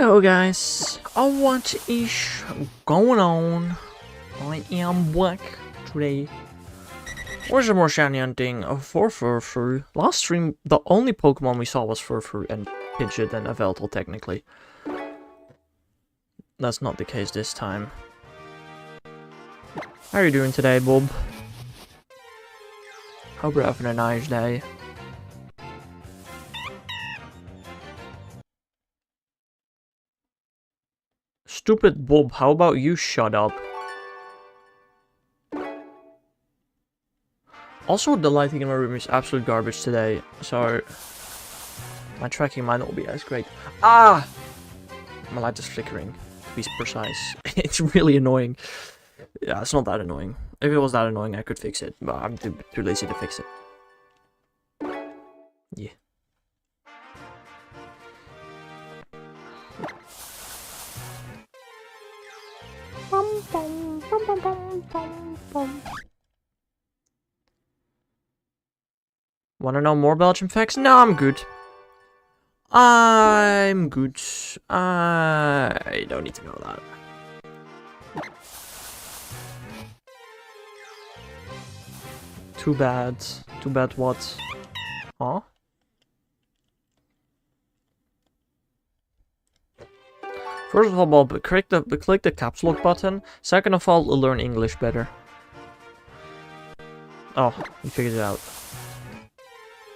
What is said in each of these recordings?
Yo guys, what is going on? I am back today. Where's the more shiny hunting for Furfrou? Last stream, the only Pokemon we saw was Furfrou and Pidgeot and Yveltal technically. That's not the case this time. How are you doing today, Bob? Hope you're having a nice day. Stupid Bob, how about you shut up? Also, the lighting in my room is absolute garbage today, so my tracking might not be as great. Ah! My light is flickering, to be precise. It's really annoying. Yeah, it's not that annoying. If it was that annoying, I could fix it, but I'm too lazy to fix it. Yeah. Wanna know more Belgian facts? No, I'm good. I'm good. I don't need to know that. Too bad. Too bad what? Huh? First of all, Bob, click the caps lock button. Second of all, learn English better. Oh, you figured it out.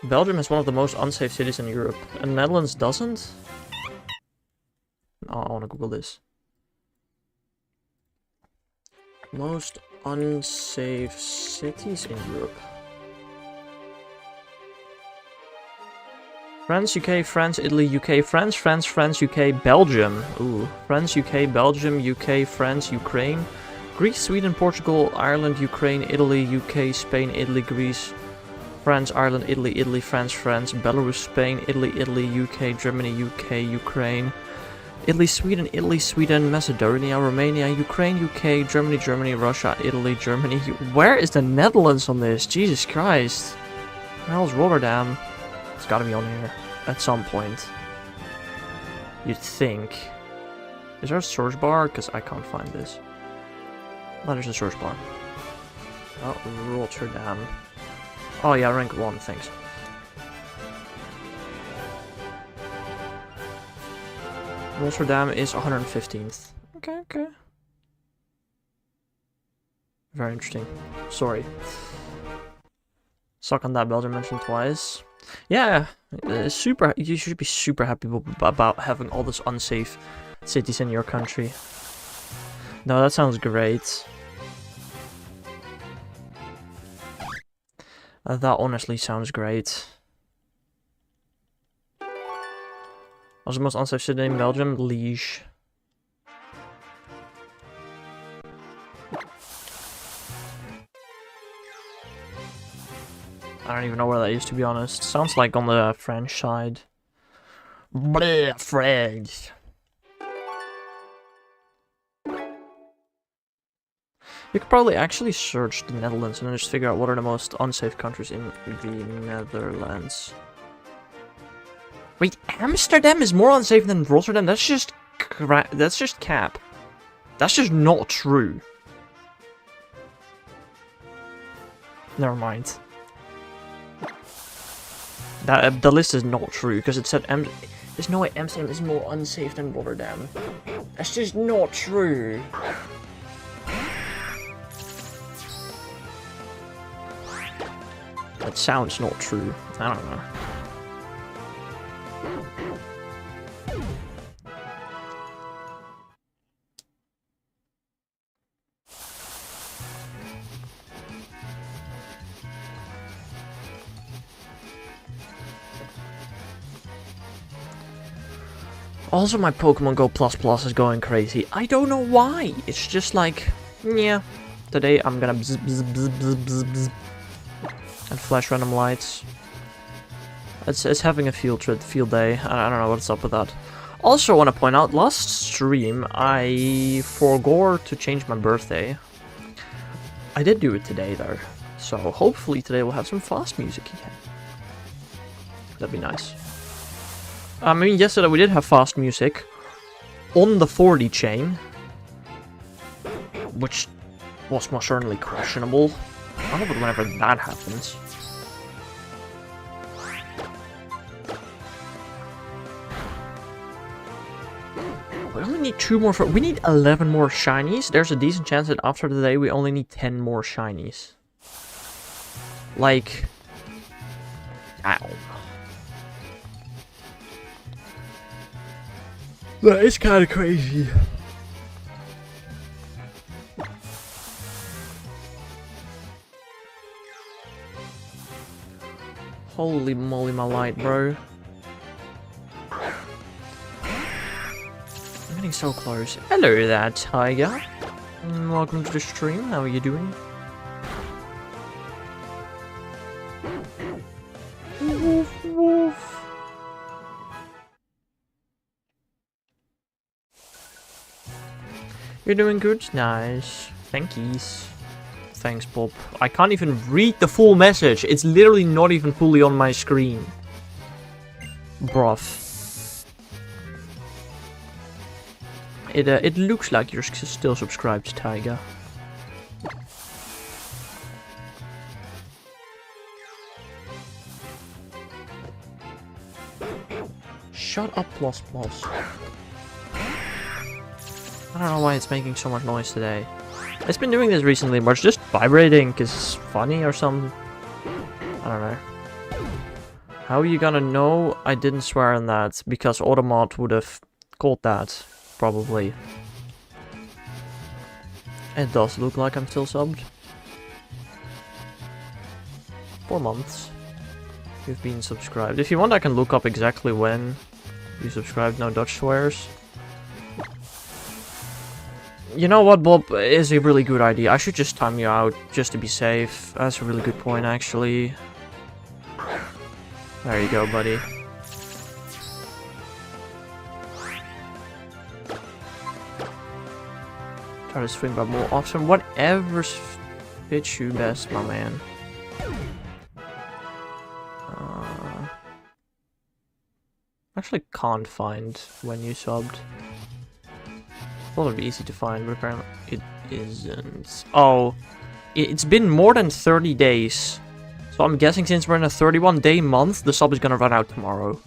Belgium is one of the most unsafe cities in Europe, and Netherlands doesn't? Oh, I want to Google this. Most unsafe cities in Europe. France, UK, France, Italy, UK, France, France, France, UK, Belgium. Ooh. France, UK, Belgium, UK, France, Ukraine. Greece, Sweden, Portugal, Ireland, Ukraine, Italy, UK, Spain, Italy, Greece. France, Ireland, Italy, Italy, France, France, Belarus, Spain, Italy, Italy, UK, Germany, UK, Ukraine. Italy, Sweden, Macedonia, Romania, Ukraine, UK, Germany, Germany, Russia, Italy, Germany. Where is the Netherlands on this? Jesus Christ. Where the hell's Rotterdam? It's gotta be on here at some point. You'd think. Is there a search bar? Because I can't find this. Oh, there's a search bar. Oh, Rotterdam. Oh yeah, rank 1, thanks. Rotterdam is 115th. Okay, okay. Very interesting. Sorry. Suck on that, Belgium mentioned twice. Yeah, super. You should be super happy about having all those unsafe cities in your country. No, that sounds great. That honestly sounds great. What's the most unsafe city in Belgium? Liège. I don't even know where that is, to be honest. Sounds like on the French side. Bleh, French. You could probably actually search the Netherlands and then just figure out what are the most unsafe countries in the Netherlands. Wait, Amsterdam is more unsafe than Rotterdam? That's just cap. That's just not true. Never mind. The list is not true because it said there's no way Amsterdam is more unsafe than Rotterdam. That's just not true. That sounds not true. I don't know. Also, my Pokemon Go Plus is going crazy. I don't know why. It's just like, yeah. Today I'm gonna bzz, bzz, bzz, bzz, bzz, bzz, and flash random lights. It's having a field day. I don't know what's up with that. Also, I want to point out, last stream I forgot to change my birthday. I did do it today though, so hopefully today we'll have some fast music again. That'd be nice. I mean, yesterday we did have fast music. on the 40 chain, which was most certainly questionable. I love it whenever that happens. We only need 2 more we need 11 more shinies. There's a decent chance that after the day we only need 10 more shinies. Like, ow. That is kind of crazy. Holy moly, my light, bro. I'm getting so close. Hello there, Tiger. Welcome to the stream. How are you doing? Woof, woof. You're doing good? Nice. Thankies. Thanks, Bob. I can't even read the full message. It's literally not even fully on my screen. Bruv. It looks like you're still subscribed, Tiger. Shut up, plus plus. I don't know why it's making so much noise today. It's been doing this recently, but it's just vibrating because it's funny or something. I don't know. How are you gonna know I didn't swear on that? Because Automod would have called that, probably. It does look like I'm still subbed. 4 months. You've been subscribed. If you want, I can look up exactly when you subscribed. No Dutch swears. You know what, Bob, is a really good idea. I should just time you out, just to be safe. That's a really good point, actually. There you go, buddy. Try to swing by more often. Whatever fits you best, my man. Actually can't find when you subbed. Thought it'd be easy to find, but apparently it isn't. Oh, it's been more than 30 days. So I'm guessing since we're in a 31-day month, the sub is gonna run out tomorrow.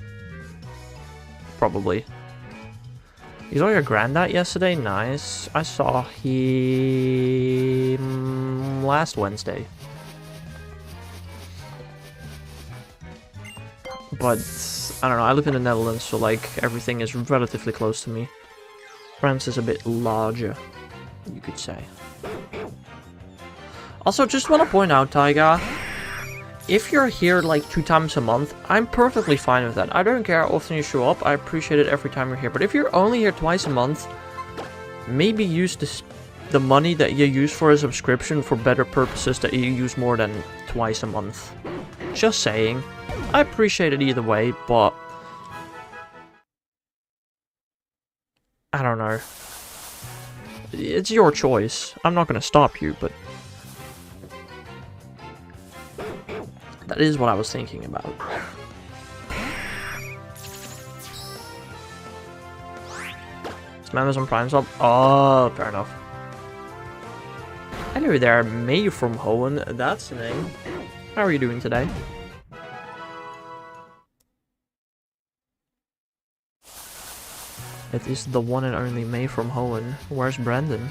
Probably. You saw your granddad yesterday? Nice. I saw him last Wednesday. But, I don't know, I live in the Netherlands, so like, everything is relatively close to me. France is a bit larger, you could say. Also, just want to point out, Taiga, if you're here like 2 times a month, I'm perfectly fine with that. I don't care how often you show up, I appreciate it every time you're here. But if you're only here twice a month, maybe use the money that you use for a subscription for better purposes that you use more than twice a month. Just saying. I appreciate it either way, but I don't know. It's your choice. I'm not gonna stop you, but that is what I was thinking about. It's Amazon Prime sub? Oh, fair enough. Hello there, May from Hoenn. That's the name. How are you doing today? It is the one and only May from Hoenn. Where's Brandon?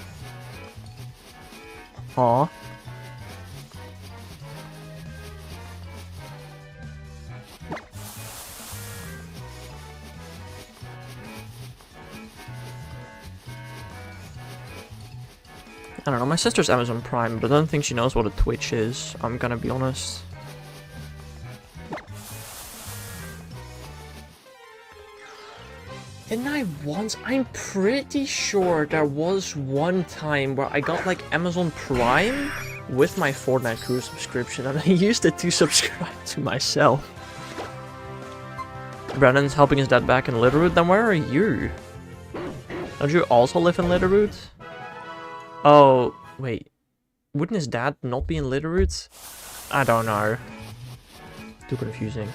Aw. I don't know, my sister's Amazon Prime, but I don't think she knows what a Twitch is, I'm gonna be honest. Didn't I once? I'm pretty sure there was one time where I got like Amazon Prime with my Fortnite Crew subscription and I used it to subscribe to myself. Brandon's helping his dad back in Litterwood, then where are you? Don't you also live in Litterwood? Oh, wait. Wouldn't his dad not be in Litterwood? I don't know. Too confusing.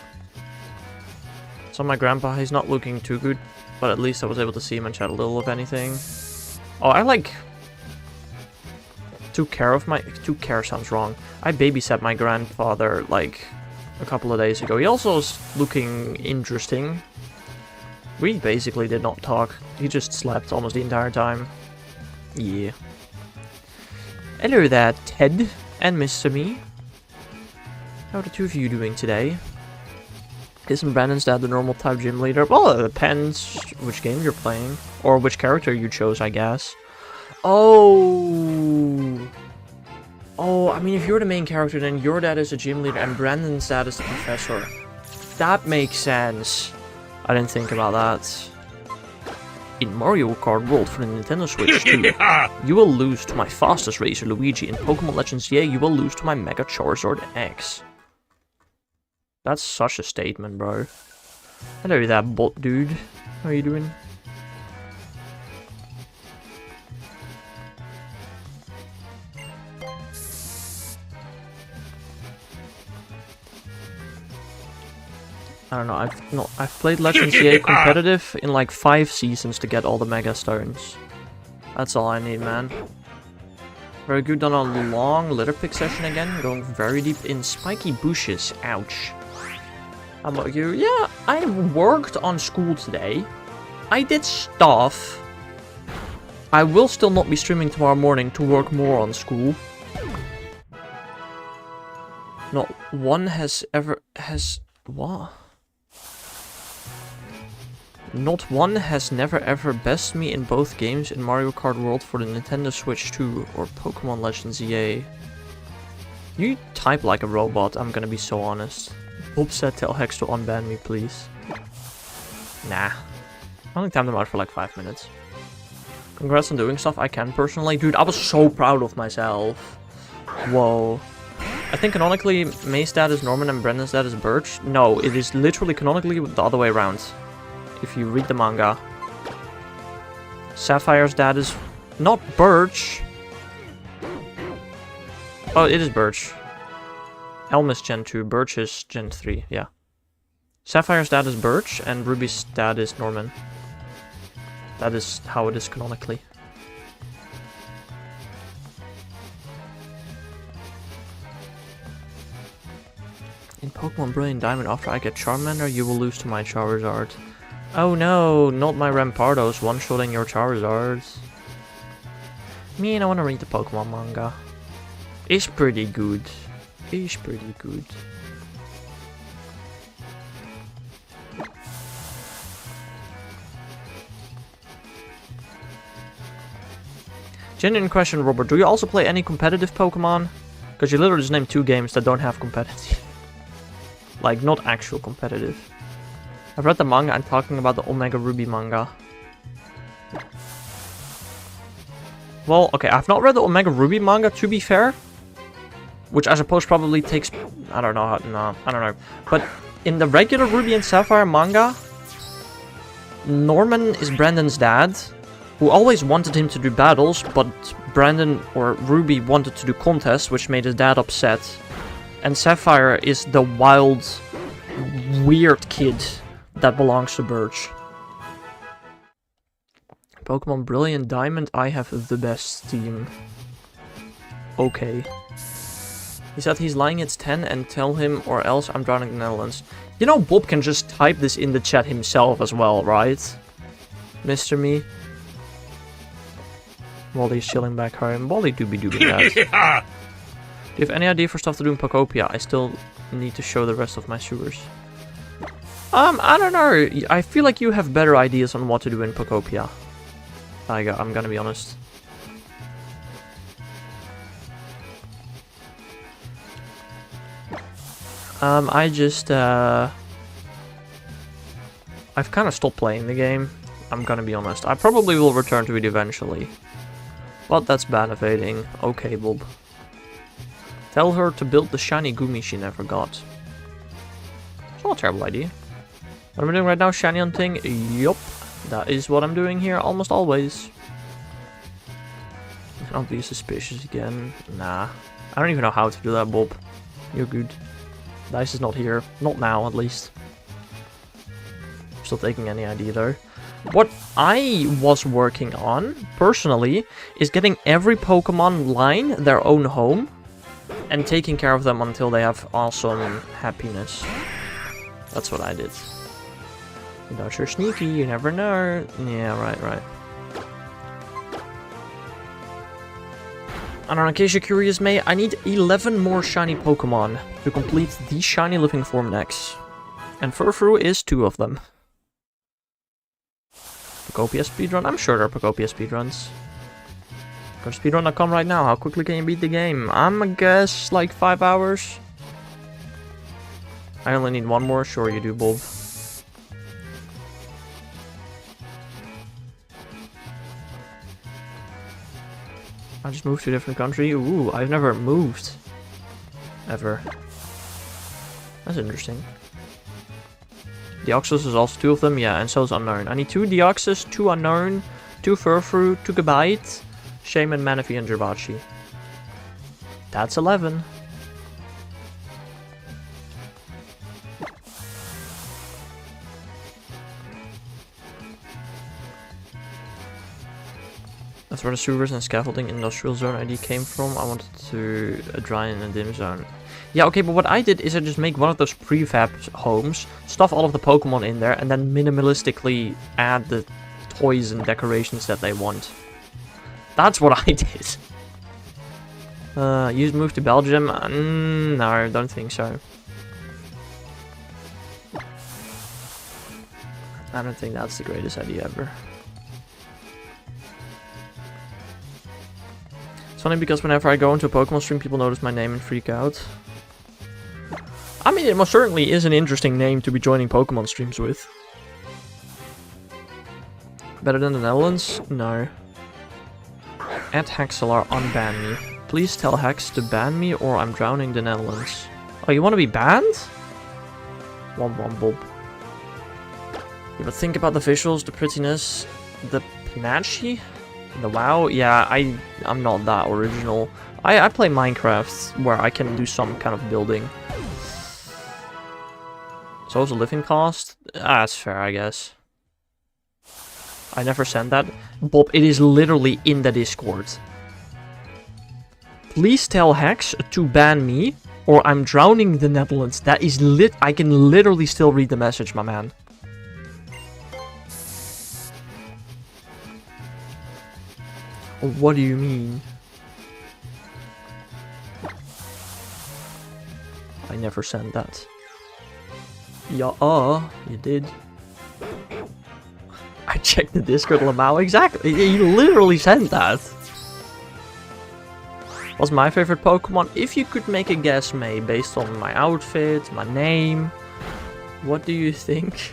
So my grandpa, he's not looking too good. But at least I was able to see him and chat a little, if anything. Oh, I like... took care sounds wrong. I babysat my grandfather, like, a couple of days ago. He also was looking interesting. We basically did not talk. He just slept almost the entire time. Yeah. Hello there, Ted and Mr. Me. How are the two of you doing today? Isn't Brandon's dad the normal type gym leader? Well, it depends which game you're playing. Or which character you chose, I guess. Oh, I mean, if you're the main character, then your dad is a gym leader and Brandon's dad is the professor. That makes sense. I didn't think about that. In Mario Kart World for the Nintendo Switch 2, you will lose to my fastest racer Luigi. In Pokemon Legends EA, you will lose to my Mega Charizard X. That's such a statement, bro. Hello there, bot dude. How are you doing? I don't know, I've played Legends EA competitive in like 5 seasons to get all the Mega Stones. That's all I need, man. Very good on a long litter pick session again, going very deep in spiky bushes. Ouch. How about you? Yeah, I worked on school today. I did stuff. I will still not be streaming tomorrow morning to work more on school. Not one has ever... What? Not one has never ever bested me in both games in Mario Kart World for the Nintendo Switch 2 or Pokemon Legends EA. You type like a robot, I'm gonna be so honest. Bob said tell Hex to unban me, please. Nah. I only timed them out for like 5 minutes. Congrats on doing stuff I can personally. Dude, I was so proud of myself. Whoa. I think canonically, May's dad is Norman and Brendan's dad is Birch. No, it is literally canonically the other way around. If you read the manga. Sapphire's dad is not Birch. Oh, it is Birch. Elm is Gen 2, Birch is Gen 3, yeah. Sapphire's dad is Birch, and Ruby's dad is Norman. That is how it is canonically. In Pokemon Brilliant Diamond, after I get Charmander, you will lose to my Charizard. Oh no, not my Rampardos one-shotting your Charizards. Me, I want to read the Pokemon manga. It's pretty good. It's pretty good. Genuine question, Robert. Do you also play any competitive Pokemon? Because you literally just named 2 games that don't have competitive. Like, not actual competitive. I've read the manga and talking about the Omega Ruby manga. Well, okay, I've not read the Omega Ruby manga, to be fair. Which I suppose probably takes... I don't know. No, I don't know. But in the regular Ruby and Sapphire manga, Norman is Brandon's dad, who always wanted him to do battles, but Brandon or Ruby wanted to do contests, which made his dad upset. And Sapphire is the wild, weird kid that belongs to Birch. Pokemon Brilliant Diamond, I have the best team. Okay. He said he's lying, it's 10, and tell him or else I'm drowning in the Netherlands. You know, Bob can just type this in the chat himself as well, right? Mr. Me. Wally's chilling back home. Wally do be doing that. Yeah. Do you have any idea for stuff to do in Pokopia? I still need to show the rest of my sewers. I don't know. I feel like you have better ideas on what to do in Pokopia. I'm gonna be honest. I just, I've kind of stopped playing the game. I'm gonna be honest. I probably will return to it eventually. But that's bad evading. Okay, Bob. Tell her to build the shiny Gumi she never got. It's not a terrible idea. What am I doing right now? Shiny hunting? Yup. That is what I'm doing here almost always. Don't be suspicious again. Nah. I don't even know how to do that, Bob. You're good. Dice is not here. Not now, at least. Still taking any idea, though. What I was working on, personally, is getting every Pokemon line their own home and taking care of them until they have awesome happiness. That's what I did. You know, you're sneaky, you never know. Yeah, right. And in case you're curious, mate, I need 11 more shiny Pokemon to complete the shiny living form next. And Furfrou is 2 of them. Pokopia speedrun? I'm sure there are Pokopia speedruns. Go to speedrun.com right now. How quickly can you beat the game? I'm gonna guess like 5 hours. I only need 1 more. Sure you do, Bob. I just moved to a different country. Ooh, I've never moved. Ever. That's interesting. Deoxys is also 2 of them, yeah, and so is Unknown. I need 2 Deoxys, 2 Unknown, 2 Furfrou, 2 Gabite, Shaman, Manaphy, and Jirachi. That's 11. That's where the sewers and scaffolding industrial zone ID came from. I wanted to dry in a dim zone. Yeah, okay, but what I did is I just make one of those prefab homes, stuff all of the Pokemon in there, and then minimalistically add the toys and decorations that they want. That's what I did. You moved to Belgium? No, I don't think so. I don't think that's the greatest idea ever. It's funny because whenever I go into a Pokemon stream, people notice my name and freak out. I mean, it most certainly is an interesting name to be joining Pokemon streams with. Better than the Netherlands? No. At Hexalar, unban me. Please tell Hex to ban me or I'm drowning the Netherlands. Oh, you want to be banned? Womp womp bob. Yeah, but think about the visuals, the prettiness, the panache, the wow. Yeah, I'm not that original. I play Minecraft where I can do some kind of building. So is the living cost? Ah, that's fair, I guess. I never sent that. Bob, it is literally in the Discord. Please tell Hex to ban me or I'm drowning the Netherlands. That is I can literally still read the message, my man. What do you mean? I never sent that. Yeah, you did. I checked the Discord, Lamau. Exactly. You literally sent that. What's my favorite Pokemon? If you could make a guess, May, based on my outfit, my name, what do you think?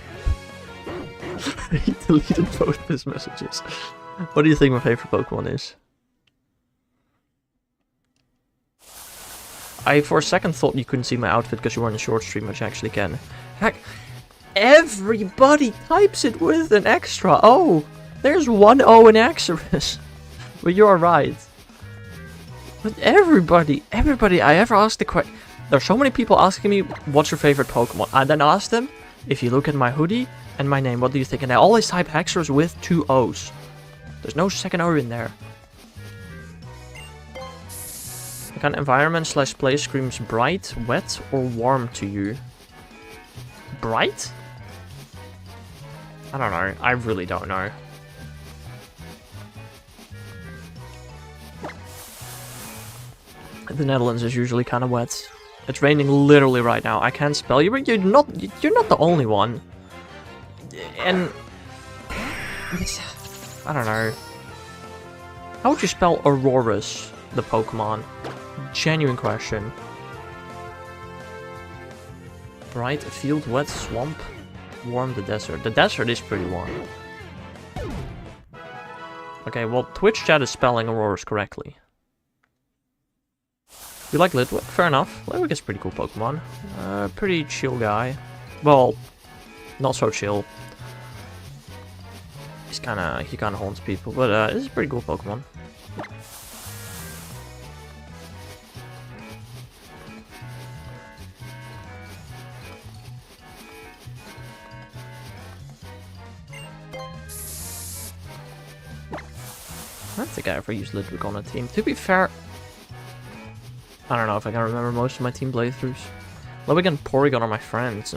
He deleted both his messages. What do you think my favorite Pokemon is? I for a second thought you couldn't see my outfit because you were in a short stream, which I actually can. Heck, everybody types it with an extra O. There's 1 O in Axorus. But you're right. But everybody I ever asked the question. There's so many people asking me, what's your favorite Pokemon? I then ask them, if you look at my hoodie and my name, what do you think? And they always type Axorus with 2 O's. There's no second O in there. What kind of environment / place screams bright, wet, or warm to you? Bright? I don't know. I really don't know. The Netherlands is usually kind of wet. It's raining literally right now. I can't spell you, but you're not the only one. And I don't know. How would you spell Aurorus, the Pokemon? Genuine question. Bright, field, wet, swamp, warm, the desert. The desert is pretty warm. Okay, well, Twitch chat is spelling Aurorus correctly. You like Litwick? Fair enough. Litwick is a pretty cool Pokemon. Pretty chill guy. Well, not so chill. He kinda haunts people, but this is a pretty cool Pokemon. I don't think I ever used Ludwig on a team. To be fair, I don't know if I can remember most of my team playthroughs. Ludwig and Porygon are my friends.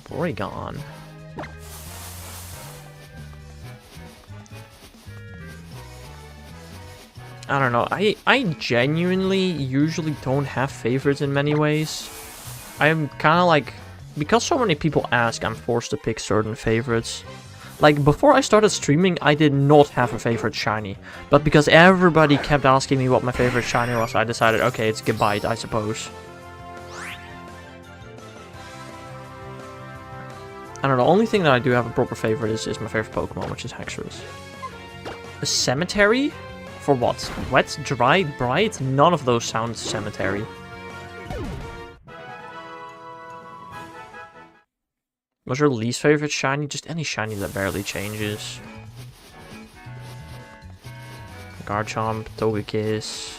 Porygon. I don't know. I genuinely usually don't have favorites in many ways. I'm kind of like, because so many people ask, I'm forced to pick certain favorites. Like, before I started streaming, I did not have a favorite shiny. But because everybody kept asking me what my favorite shiny was, I decided, okay, it's Gabite, I suppose. I don't know, the only thing that I do have a proper favorite is my favorite Pokemon, which is Hexorus. A cemetery? For what? Wet, dry, bright? None of those sound cemetery. What's your least favorite shiny? Just any shiny that barely changes. Garchomp, Togekiss.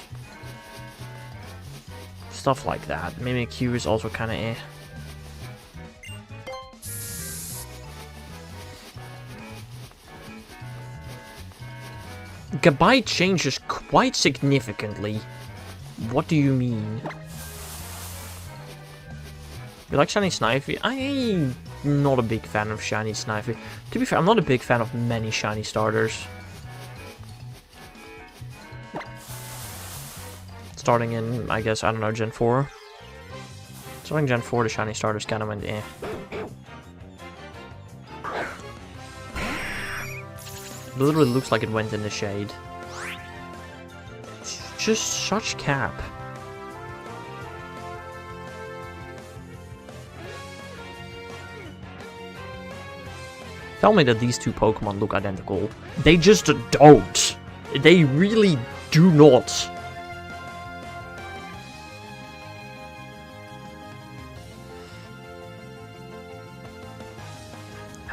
Stuff like that. Mimikyu is also kind of eh. Gabite changes quite significantly. What do you mean? You like Shiny Snivy? I'm not a big fan of Shiny Snivy. To be fair, I'm not a big fan of many Shiny starters. Starting in, I guess, I don't know, Gen 4. Starting Gen 4, the Shiny starters kind of went eh. Literally looks like it went in the shade. It's just such cap. Tell me that these two Pokemon look identical. They just don't. They really do not.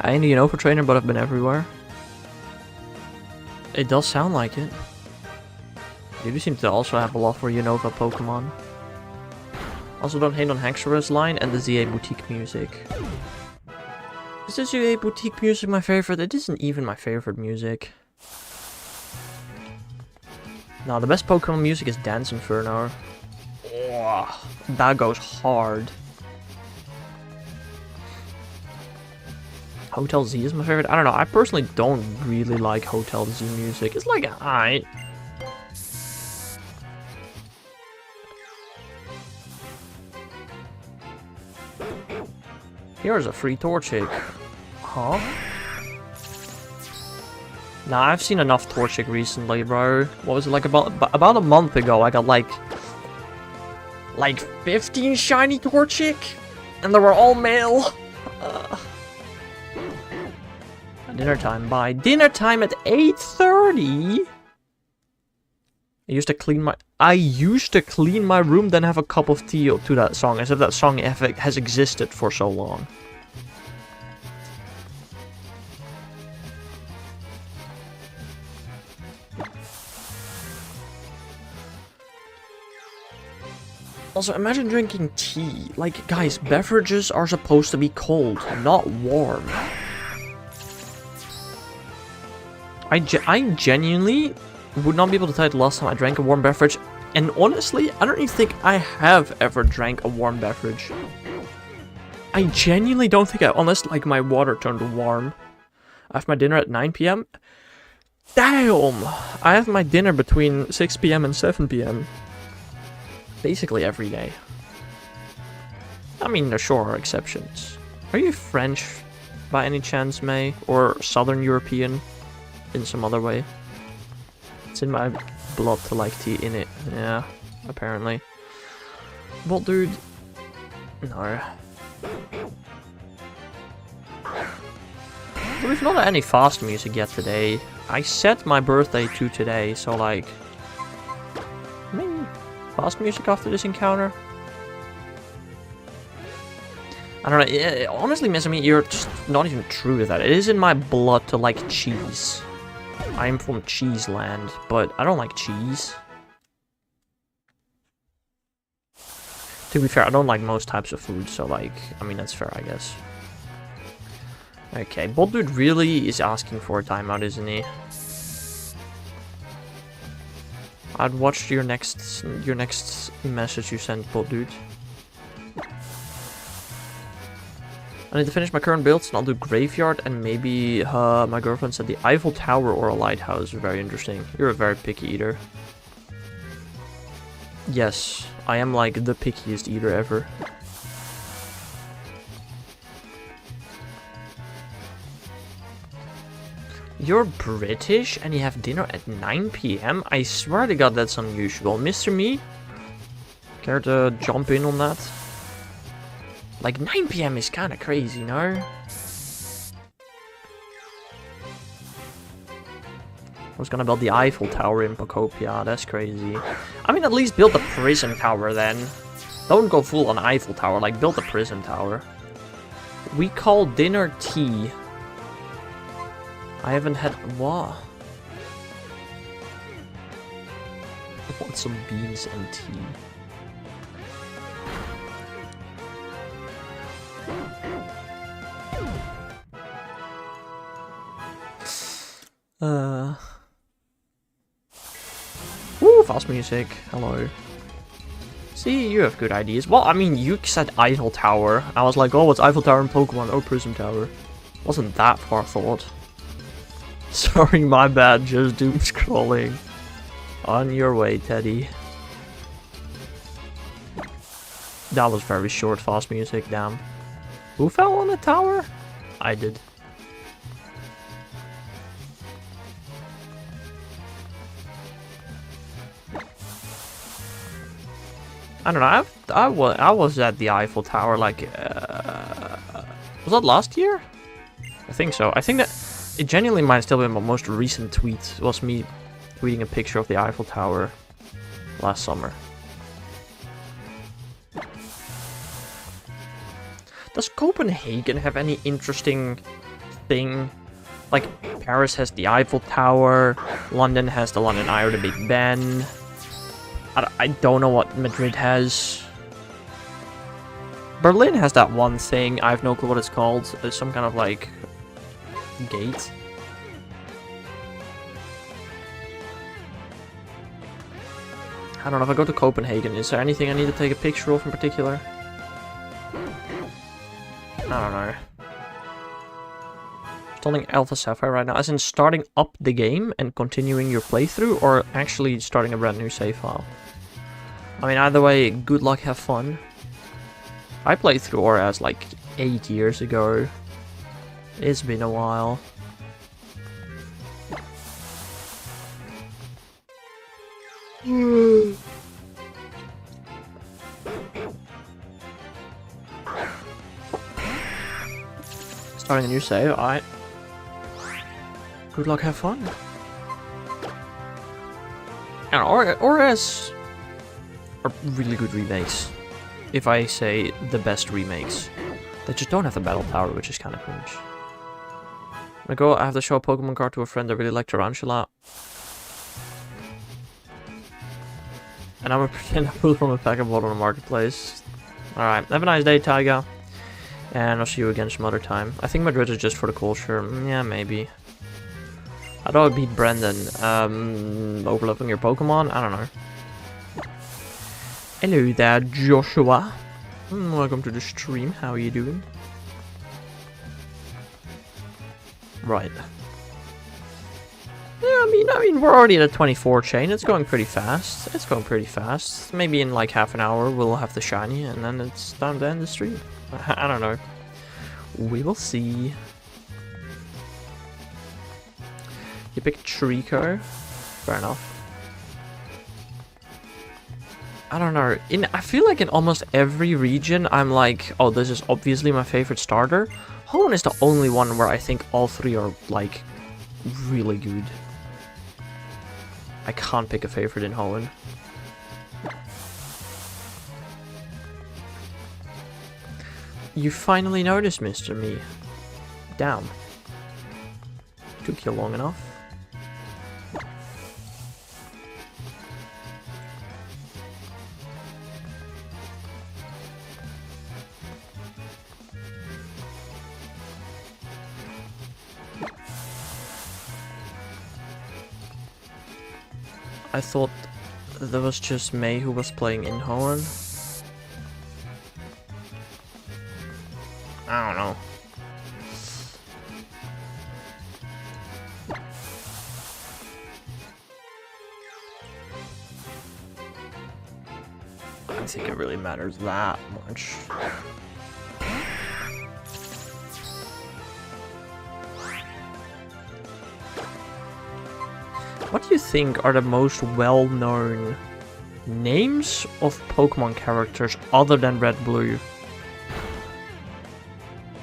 I ain't a Unova trainer, but I've been everywhere. It does sound like it. You do seem to also have a lot for Unova Pokemon. Also don't hate on Hexorus line and the ZA Boutique music. Is the ZA Boutique music my favorite? It isn't even my favorite music. No, the best Pokemon music is Dance Inferno. Oh, that goes hard. Hotel Z is my favorite. I don't know. I personally don't really like Hotel Z music. It's like, alright. Here's a free Torchic. Huh? Nah, I've seen enough Torchic recently, bro. What was it, like about a month ago? I got like 15 shiny Torchic, and they were all male. Dinner time. Bye. Dinner time at 8:30. I used to clean my room, then have a cup of tea to that song, as if that song has existed for so long. Also, imagine drinking tea. Like, guys, beverages are supposed to be cold, not warm. I genuinely would not be able to tell you the last time I drank a warm beverage. And honestly, I don't even think I have ever drank a warm beverage. I genuinely don't think unless like my water turned warm. I have my dinner at 9 PM. Damn! I have my dinner between 6 PM and 7 PM. Basically every day. I mean, there sure are exceptions. Are you French by any chance, May? Or Southern European? In some other way. It's in my blood to like tea in it. Yeah, apparently. Well, dude. No. But we've not had any fast music yet today. I set my birthday to today, so like... maybe fast music after this encounter? I don't know. Honestly, Miss, I mean, you're just not even true to that. It is in my blood to like cheese. I am from Cheese Land, but I don't like cheese. To be fair, I don't like most types of food, so like, I mean, that's fair, I guess. Okay, Bold Dude really is asking for a timeout, isn't he? I'd watch your next message you sent, dude. I need to finish my current builds and I'll do Graveyard and maybe my girlfriend said the Eiffel Tower or a Lighthouse. Very interesting. You're a very picky eater. Yes, I am like the pickiest eater ever. You're British and you have dinner at 9 PM? I swear to God that's unusual. Mr. Me? Care to jump in on that? Like 9 PM is kinda crazy, no? I was gonna build the Eiffel Tower in Pocopia, that's crazy. I mean, at least build the prison tower then. Don't go full on Eiffel Tower, like build the prison tower. We call dinner tea. I haven't had... what? I want some beans and tea. Ooh, fast music. Hello. See, you have good ideas. Well, I mean, you said Eiffel Tower. I was like, oh, what's Eiffel Tower in Pokemon? Oh, Prism Tower. Wasn't that far thought. Sorry, my bad. Just doom scrolling. On your way, Teddy. That was very short, fast music. Damn. Who fell on the tower? I did. I don't know. I was at the Eiffel Tower like was that last year? I think so. I think that it genuinely might still be my most recent tweet. It was me tweeting a picture of the Eiffel Tower last summer. Does Copenhagen have any interesting thing? Like Paris has the Eiffel Tower, London has the London Eye or the Big Ben. I don't know what Madrid has. Berlin has that one thing. I have no clue what it's called. There's some kind of like gate. I don't know. If I go to Copenhagen, is there anything I need to take a picture of in particular? I don't know. Installing Alpha Sapphire right now, as in starting up the game and continuing your playthrough, or actually starting a brand new save file? I mean, either way, good luck, have fun. I played through Auras like 8 years ago. It's been a while. Starting a new save, alright. Good luck, have fun. And Auras are really good remakes. If I say the best remakes. They just don't have the battle tower, which is kind of cringe. I have to show a Pokemon card to a friend that really liked Tarantula. And I'm gonna pretend I pulled from a pack of water on the marketplace. Alright, have a nice day, Taiga. And I'll see you again some other time. I think Madrid is just for the culture. Yeah, maybe. How do I beat Brendan? Overlapping your Pokemon? I don't know. Hello there, Joshua. Welcome to the stream. How are you doing? Right. Yeah, I mean, we're already at a 24 chain. It's going pretty fast. It's going pretty fast. Maybe in like half an hour we'll have the shiny, and then it's time to end the stream. I don't know. We will see. You picked Trico. Fair enough. I don't know. I feel like in almost every region, I'm like, oh, this is obviously my favorite starter. Hoenn is the only one where I think all three are like really good. I can't pick a favorite in Hoenn. You finally noticed, Mr. Me. Damn. Took you long enough. I thought that was just May who was playing in Hoenn. I don't know. I don't think it really matters that much. What do you think are the most well-known names of Pokemon characters other than Red Blue? Do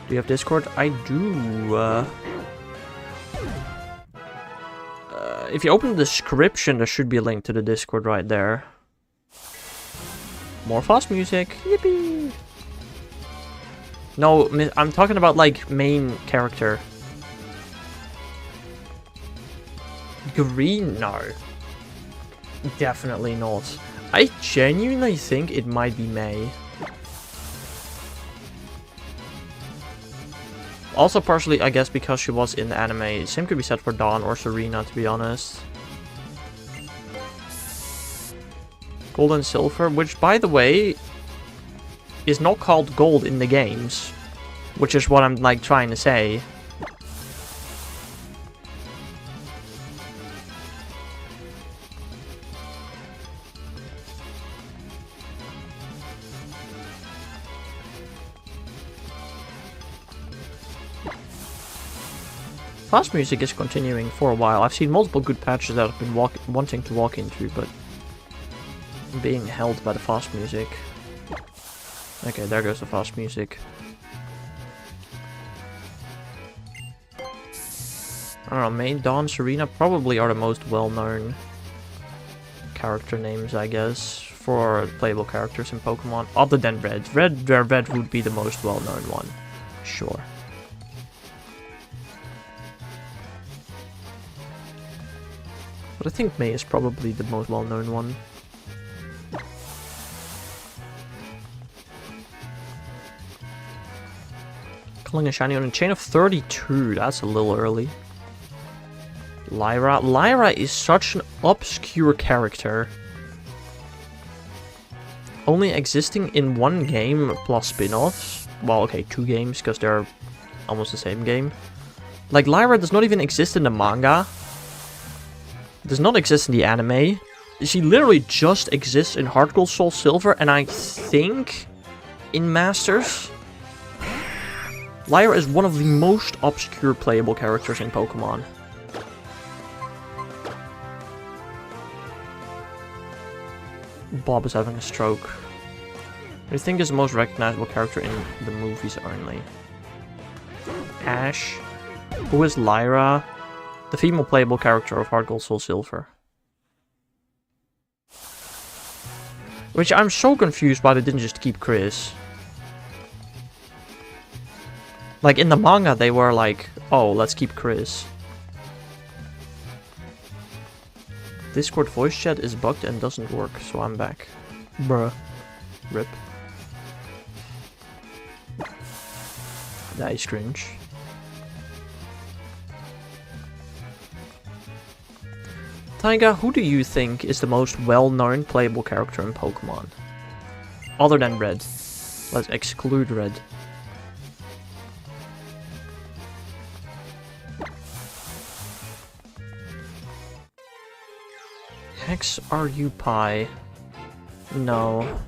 you have Discord? I do. If you open the description, there should be a link to the Discord right there. More fast music. Yippee! No, I'm talking about, like, main character. Green? No. Definitely not. I genuinely think it might be May. Also partially, I guess, because she was in the anime. Same could be said for Dawn or Serena, to be honest. Gold and Silver, which, by the way, is not called gold in the games. Which is what I'm, like, trying to say. Fast music is continuing for a while. I've seen multiple good patches that I've been wanting to walk into, but I'm being held by the fast music. Okay, there goes the fast music. I don't know, May, Dawn, Serena probably are the most well-known character names, I guess, for playable characters in Pokemon, other than Red. Red would be the most well-known one, sure. But I think May is probably the most well-known one. Calling a shiny on a chain of 32, that's a little early. Lyra. Lyra is such an obscure character. Only existing in one game plus spin-offs. Well, okay, 2 games, because they're almost the same game. Like, Lyra does not even exist in the manga. Does not exist in the anime. She literally just exists in Heart Gold, Soul Silver, and I think in Masters. Lyra is one of the most obscure playable characters in Pokemon. Bob is having a stroke. I think is the most recognizable character in the movies only. Ash. Who is Lyra? The female playable character of Heart Gold, Soul Silver. Which I'm so confused why they didn't just keep Chris. Like, in the manga, they were like, oh, let's keep Chris. Discord voice chat is bugged and doesn't work, so I'm back. Bruh. Rip. That is cringe. Taiga, who do you think is the most well-known playable character in Pokemon? Other than Red. Let's exclude Red. Hex, are you Pi? No.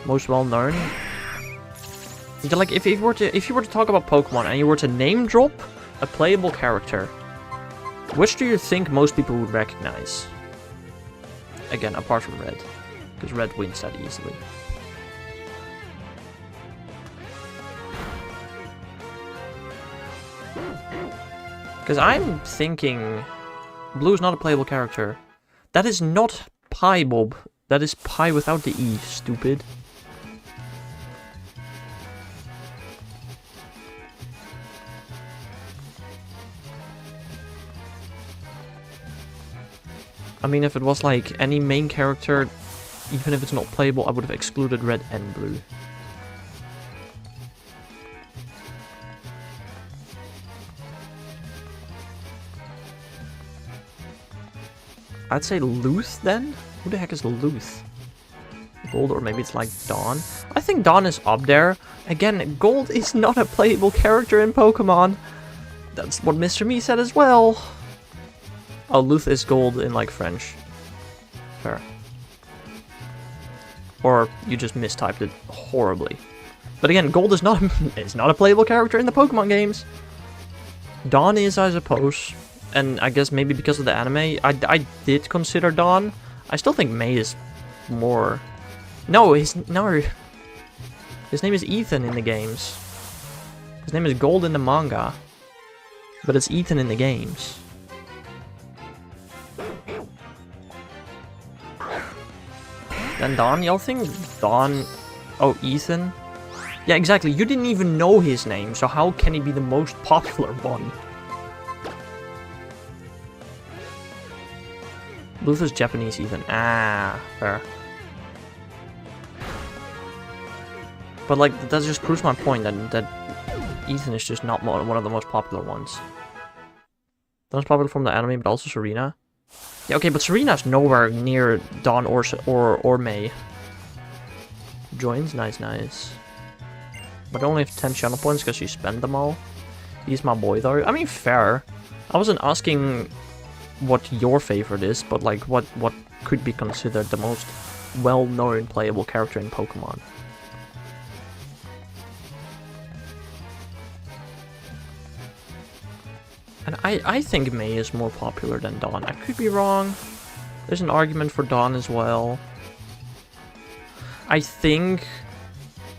Most well-known? Like, if you were to talk about Pokemon and you were to name drop a playable character, which do you think most people would recognize? Again, apart from Red. Because Red wins that easily. Because I'm thinking... Blue is not a playable character. That is not Pi, Bob. That is Pi without the E, stupid. I mean, if it was like any main character, even if it's not playable, I would have excluded Red and Blue. I'd say Luth then? Who the heck is Luth? Gold, or maybe it's like Dawn? I think Dawn is up there. Again, Gold is not a playable character in Pokemon. That's what Mr. Me said as well. Oh, Luth is Gold in like French. Fair. Or you just mistyped it horribly. But again, Gold is not a playable character in the Pokemon games. Dawn is, I suppose. And I guess maybe because of the anime, I did consider Dawn. I still think May is more... No, his name is Ethan in the games. His name is Gold in the manga. But it's Ethan in the games. Then Dawn, y'all think? Dawn... Oh, Ethan? Yeah, exactly. You didn't even know his name, so how can he be the most popular one? Luther's Japanese Ethan. Ah, fair. But like, that just proves my point that Ethan is just not one of the most popular ones. The most popular from the anime, but also Serena. Yeah, okay, but Serena's nowhere near Dawn or May. Joins, nice. But only have 10 channel points because she spent them all. He's my boy though. I mean, fair. I wasn't asking what your favorite is, but like what could be considered the most well-known playable character in Pokemon. And I think May is more popular than Dawn. I could be wrong. There's an argument for Dawn as well. I think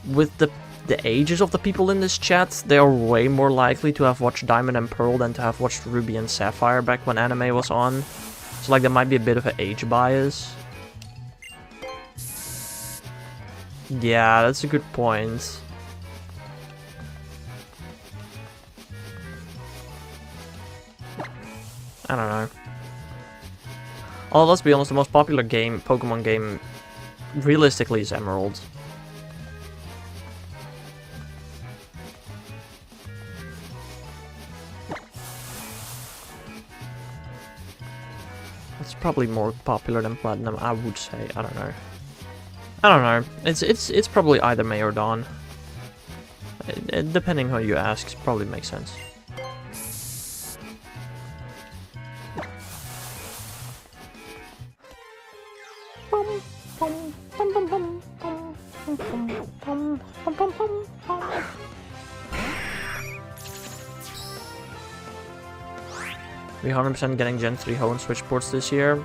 with the ages of the people in this chat, they are way more likely to have watched Diamond and Pearl than to have watched Ruby and Sapphire back when anime was on. So like there might be a bit of an age bias. Yeah, that's a good point. I don't know. Oh, let's be honest, the most popular Pokemon game, realistically, is Emerald. It's probably more popular than Platinum, I would say. I don't know. It's probably either May or Dawn. Depending how you ask, it probably makes sense. We're 100% getting Gen 3 Hoenn switchboards this year.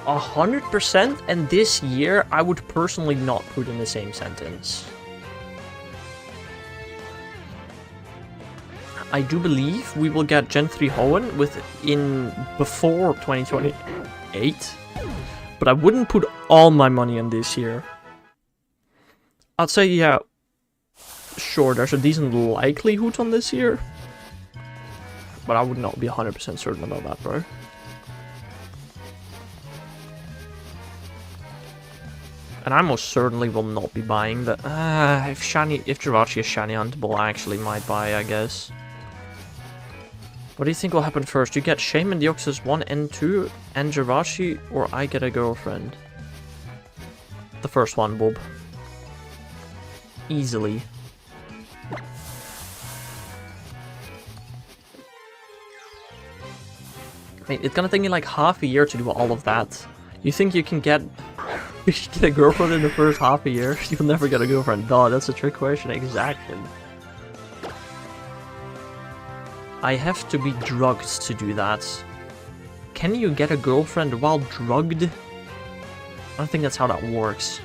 100%, and this year I would personally not put in the same sentence. I do believe we will get Gen 3 Hoenn before 2028, but I wouldn't put all my money on this year. I'd say, yeah, sure, there's a decent likelihood on this year, but I would not be 100% certain about that, bro. And I most certainly will not be buying that. If Jirachi is shiny huntable, I actually might buy, I guess. What do you think will happen first? You get Shaman Deoxys 1 and 2 and Jirachi, or I get a girlfriend? The first one, Bob. Easily. I mean, it's gonna take me like half a year to do all of that. You think you can get a girlfriend in the first half a year? You'll never get a girlfriend. Duh, that's a trick question, exactly. I have to be drugged to do that. Can you get a girlfriend while drugged? I don't think that's how that works.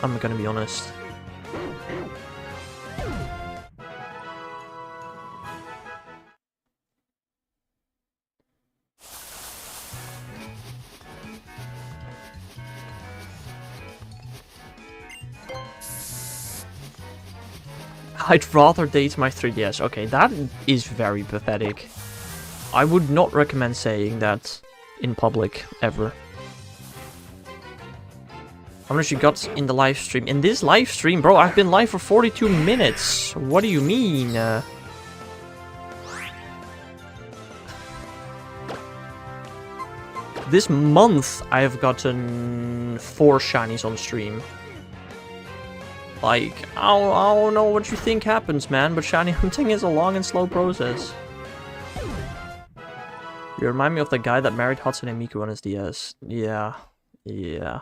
I'm gonna be honest. I'd rather date my 3DS. Okay, that is very pathetic. I would not recommend saying that in public, ever. How much you got in the live stream? In this live stream? Bro, I've been live for 42 minutes. What do you mean? This month, I have gotten 4 shinies on stream. Like, I don't know what you think happens, man, but shiny hunting is a long and slow process. You remind me of the guy that married Hatsune Miku on his DS. Yeah. Yeah.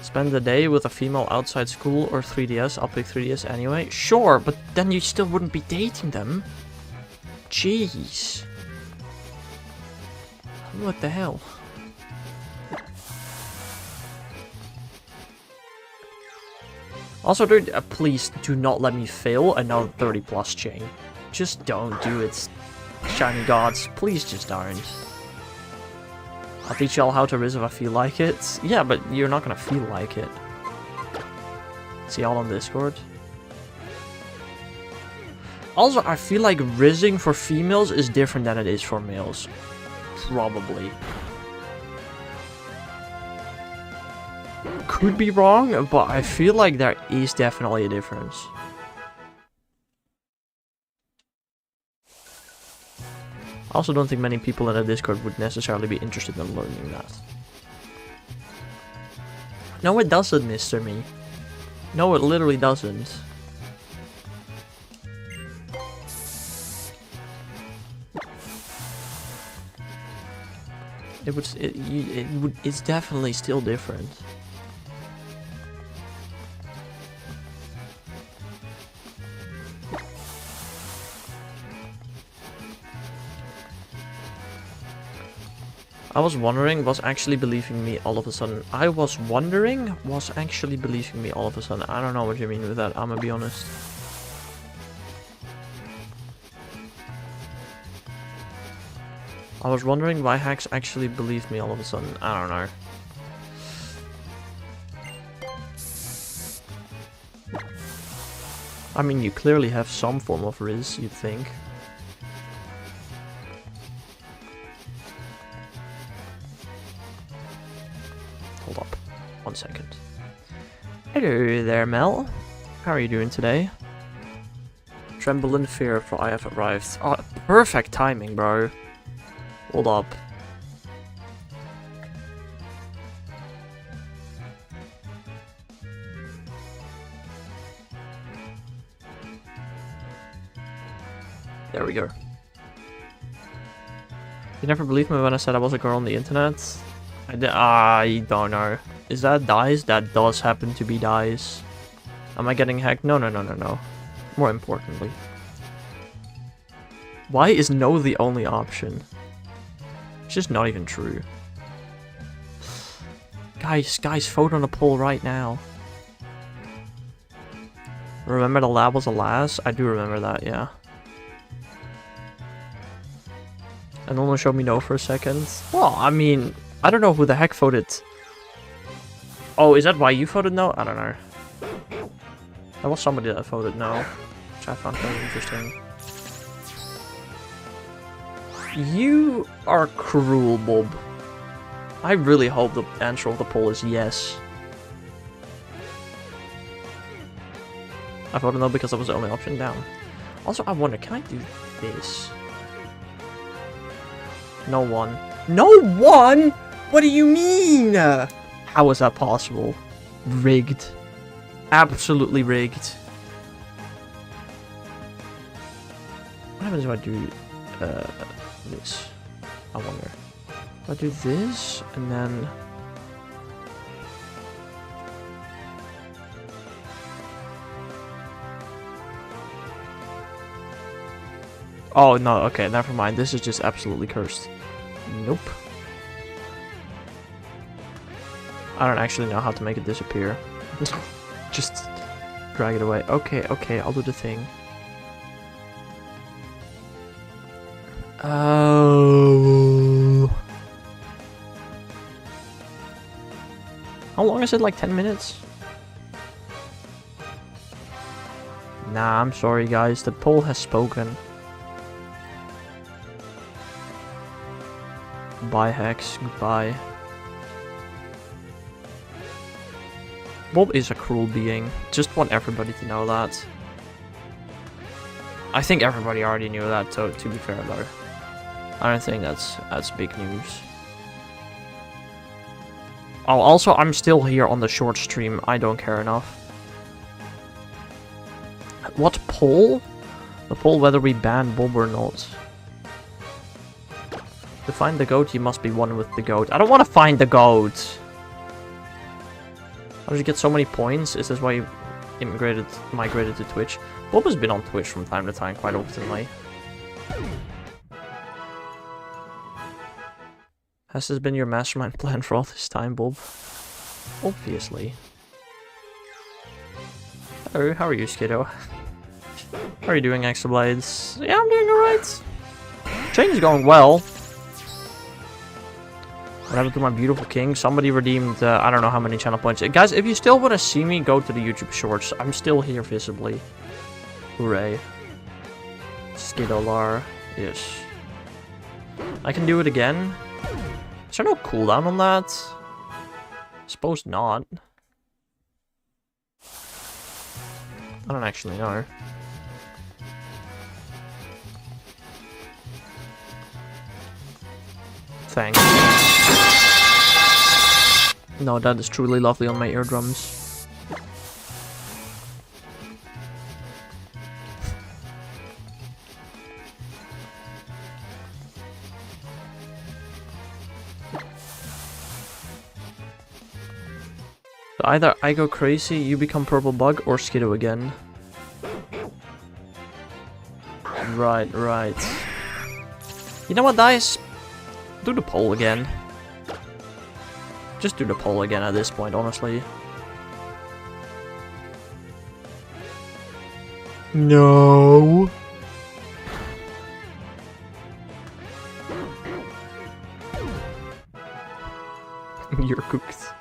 Spend the day with a female outside school or 3DS? I'll pick 3DS anyway. Sure, but then you still wouldn't be dating them. Jeez. What the hell? Also, dude, please do not let me fail another 30+ chain. Just don't do it, shiny gods. Please just don't. I'll teach y'all how to Riz if I feel like it. Yeah, but you're not gonna feel like it. See y'all on Discord. Also, I feel like rizzing for females is different than it is for males. Probably. Could be wrong, but I feel like there is definitely a difference. I also don't think many people in the Discord would necessarily be interested in learning that. No, it doesn't, Mr. Me. No, it literally doesn't. It's definitely still different. I was wondering, was actually believing me all of a sudden. I was wondering, was actually believing me all of a sudden. I don't know what you mean with that, I'm gonna be honest. I was wondering why hacks actually believed me all of a sudden. I don't know. I mean, you clearly have some form of Riz, you'd think. Hold up. 1 second. Hello there, Mel. How are you doing today? Tremble in fear, for I have arrived. Oh, perfect timing, bro. Hold up. There we go. You never believed me when I said I was a girl on the internet? I don't know. Is that dice? That does happen to be dice. Am I getting hacked? No, no, no, no, no. More importantly. Why is no the only option? It's just not even true. Guys, vote on a poll right now. Remember the lab was a lass? I do remember that, yeah. And no one showed me no for a second. Well, I mean, I don't know who the heck voted. Oh, is that why you voted no? I don't know. There was somebody that voted no, which I found very interesting. You are cruel, Bob. I really hope the answer of the poll is yes. I voted no because that was the only option down. Also, I wonder, can I do this? No one. No one? What do you mean? How is that possible? Rigged. Absolutely rigged. What happens if I do this? I wonder. If I do this and then... Oh no, okay, never mind. This is just absolutely cursed. Nope. I don't actually know how to make it disappear. Just drag it away. Okay, okay, I'll do the thing. Oh. How long is it? Like 10 minutes? Nah, I'm sorry guys. The poll has spoken. Goodbye, Hex. Goodbye. Bob is a cruel being. Just want everybody to know that. I think everybody already knew that, to be fair though. I don't think that's big news. Oh, also, I'm still here on the short stream. I don't care enough. What poll? The poll whether we ban Bob or not. To find the goat, you must be one with the goat. I don't want to find the goat! How did you get so many points? Is this why you migrated to Twitch? Bob has been on Twitch from time to time, quite oftenly. Has this been your mastermind plan for all this time, Bob? Obviously. Hello, how are you, Skiddo? How are you doing, Extra Blades? Yeah, I'm doing alright. Chain's going well. What happened to my beautiful king? Somebody redeemed, I don't know how many channel points. Guys, if you still want to see me, go to the YouTube shorts. I'm still here visibly. Hooray. Skidolar. Yes. I can do it again. Is there no cooldown on that? Suppose not. I don't actually know. Thanks. No, that is truly lovely on my eardrums. So either I go crazy, you become purple bug, or Skiddo again. Right, right. You know what, guys? Do the poll again. Just do the poll again at this point, honestly. No. You're cooked.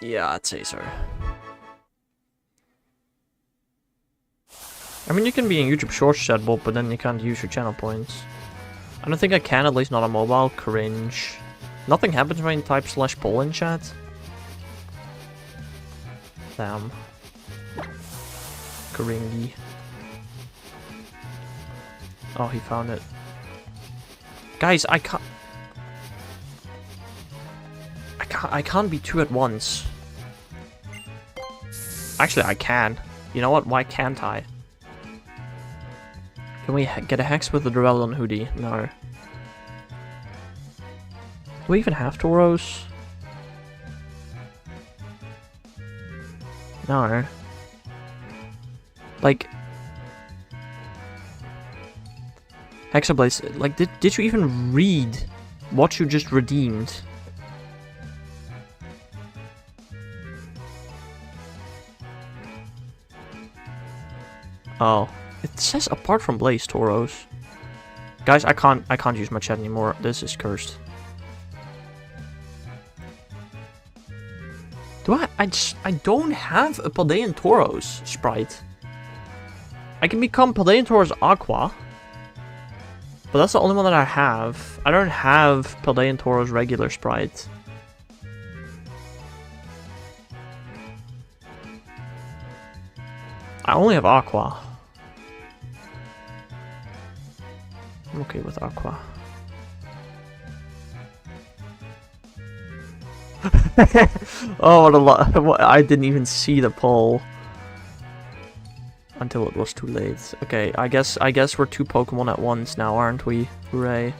Yeah, I'd say so. I mean, you can be in YouTube Shorts chat, but then you can't use your channel points. I don't think I can, at least not on mobile. Cringe. Nothing happens when you type /poll in chat. Damn. Cringy. Oh, he found it. Guys, I can't be two at once. Actually, I can. You know what? Why can't I? Can we get a hex with the Drellon hoodie? No. Do we even have Tauros? No. Like... Hexablaze, like, did you even read what you just redeemed? Oh. It says apart from Blaze Tauros. Guys, I can't use my chat anymore. This is cursed. Do I don't have a Paldean Tauros sprite. I can become Paldean Tauros Aqua. But that's the only one that I have. I don't have Paldean Tauros regular sprite. I only have Aqua. I'm okay with Aqua. Oh, what a lot. I didn't even see the poll until it was too late. Okay, I guess we're two Pokemon at once now, aren't we? Hooray.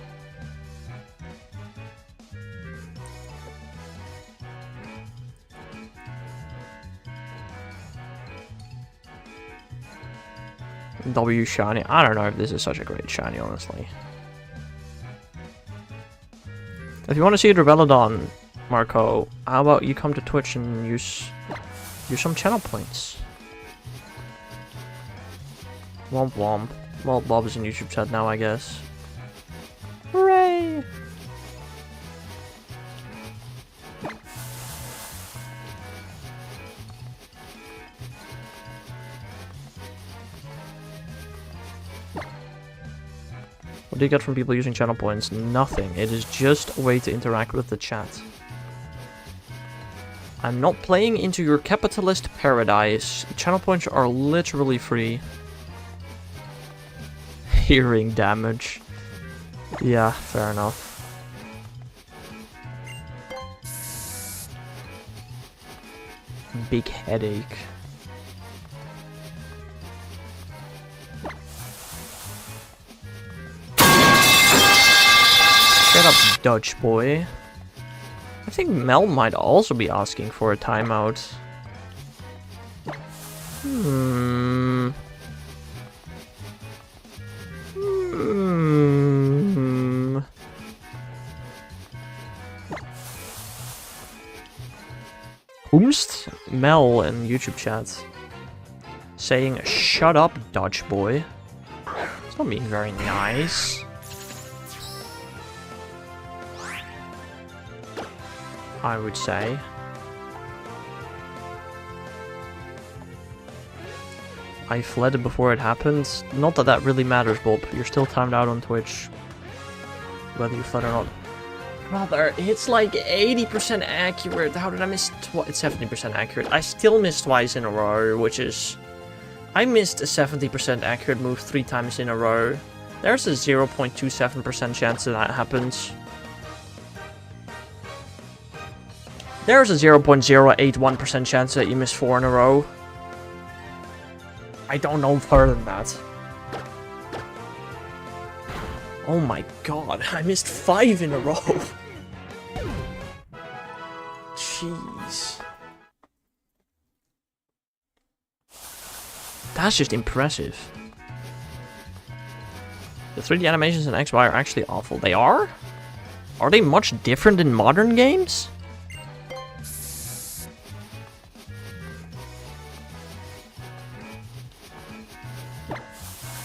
W shiny. I don't know if this is such a great shiny, honestly. If you want to see Drabelodon, Marco, how about you come to Twitch and use some channel points? Womp womp. Well, Bob is in YouTube chat now, I guess. Hooray! What do you get from people using channel points? Nothing. It is just a way to interact with the chat. I'm not playing into your capitalist paradise. Channel points are literally free. hearing damage. Yeah, fair enough. Big headache. Shut up, Dutch boy. I think Mel might also be asking for a timeout. Whomst? Mel in YouTube chat. Saying, shut up, Dutch boy. It's not being very nice. I would say. I fled before it happened. Not that that really matters, Bob. You're still timed out on Twitch. Whether you fled or not. Brother, it's like 80% accurate. How did I miss it's 70% accurate. I still missed twice in a row, which is... I missed a 70% accurate move 3 times in a row. There's a 0.27% chance that that happens. There's a 0.081% chance that you miss 4 in a row. I don't know further than that. Oh my god, I missed 5 in a row. Jeez. That's just impressive. The 3D animations in XY are actually awful. They are? Are they much different in modern games?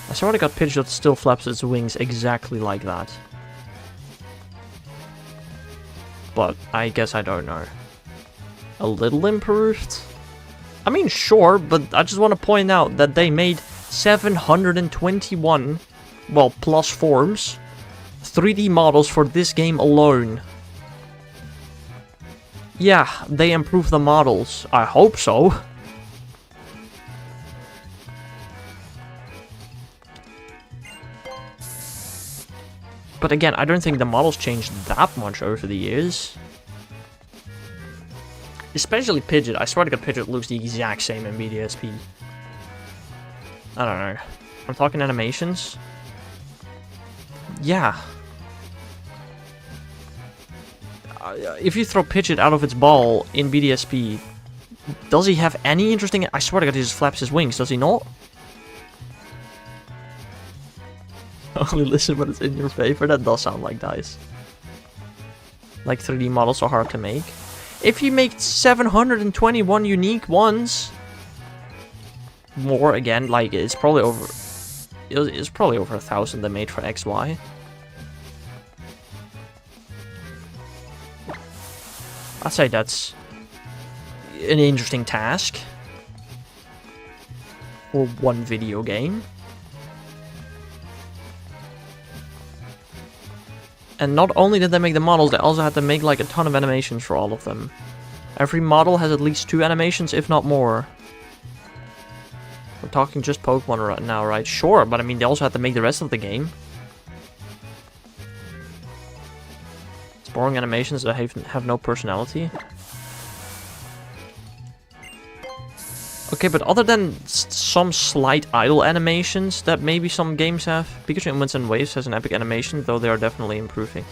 I swear to god, Pidgeot still flaps its wings exactly like that. But I guess I don't know. A little improved? I mean, sure, but I just want to point out that they made 721, well, plus forms, 3D models for this game alone. Yeah, they improved the models. I hope so. But again, I don't think the models changed that much over the years. Especially Pidgeot. I swear to god, Pidgeot looks the exact same in BDSP. I don't know. I'm talking animations. Yeah. If you throw Pidgeot out of its ball in BDSP, does he have any interesting... I swear to god, he just flaps his wings, does he not? Only listen when it's in your favor. That does sound like dice. Like 3D models are hard to make. If you make 721 unique ones, more again, like it's probably over. It's probably over 1,000 they made for XY. I'd say that's an interesting task for one video game. And not only did they make the models, they also had to make like a ton of animations for all of them. Every model has at least 2 animations, if not more. We're talking just Pokemon right now, right? Sure, but I mean, they also had to make the rest of the game. It's boring animations that have no personality. Okay, but other than some slight idle animations that maybe some games have, Pikachu in Winds and Waves has an epic animation, though they are definitely improving.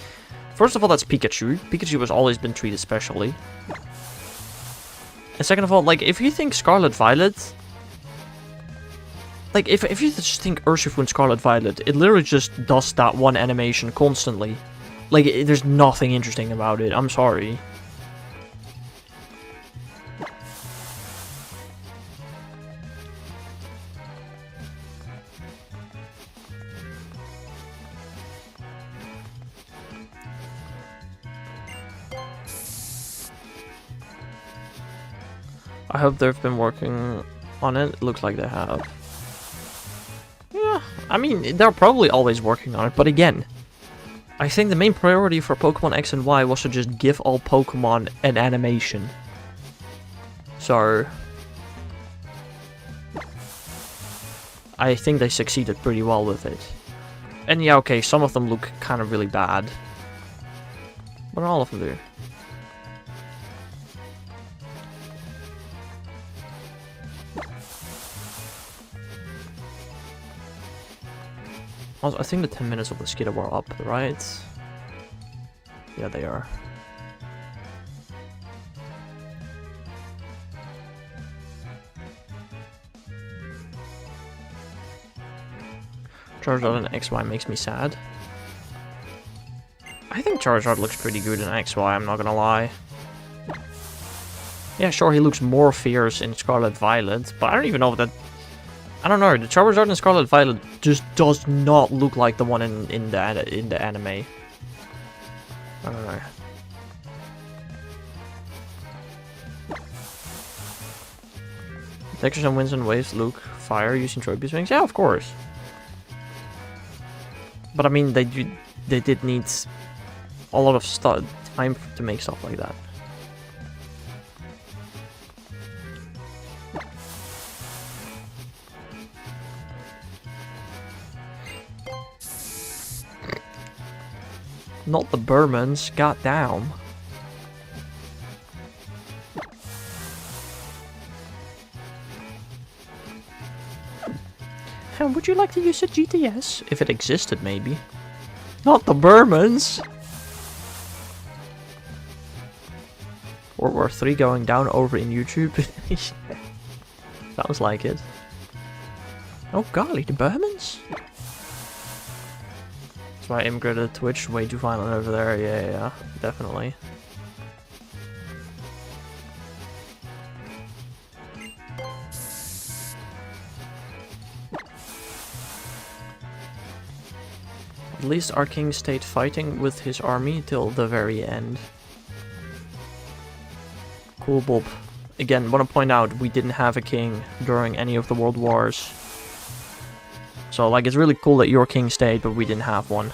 First of all, that's Pikachu. Pikachu has always been treated specially. And second of all, like, if you think Scarlet Violet... Like, if you just think Urshifu and Scarlet Violet, it literally just does that one animation constantly. Like, there's nothing interesting about it, I'm sorry. I hope they've been working on it. It looks like they have. Yeah, I mean, they're probably always working on it, but again, I think the main priority for Pokemon X and Y was to just give all Pokemon an animation. So, I think they succeeded pretty well with it. And yeah, okay, some of them look kind of really bad. But all of them do. Also, I think the 10 minutes of the skidder were up, right? Yeah, they are. Charizard and XY makes me sad. I think Charizard looks pretty good in XY, I'm not gonna lie. Yeah, sure, he looks more fierce in Scarlet Violet, but I don't even know if that... I don't know, the Charizard in Scarlet Violet just does not look like the one in the anime. I don't know. Textures and winds and waves look fire using Tropius Wings? Yeah, of course. But I mean, they did need a lot of time to make stuff like that. Not the Burmans, goddamn. Would you like to use a GTS? If it existed, maybe. Not the Burmans! World War 3 going down over in YouTube. Sounds like it. Oh golly, the Burmans? That's why I immigrated to Twitch, way too violent over there. Yeah, definitely. At least our king stayed fighting with his army till the very end. Cool, Bob. Again, want to point out, we didn't have a king during any of the world wars. So, like, it's really cool that your king stayed, but we didn't have one.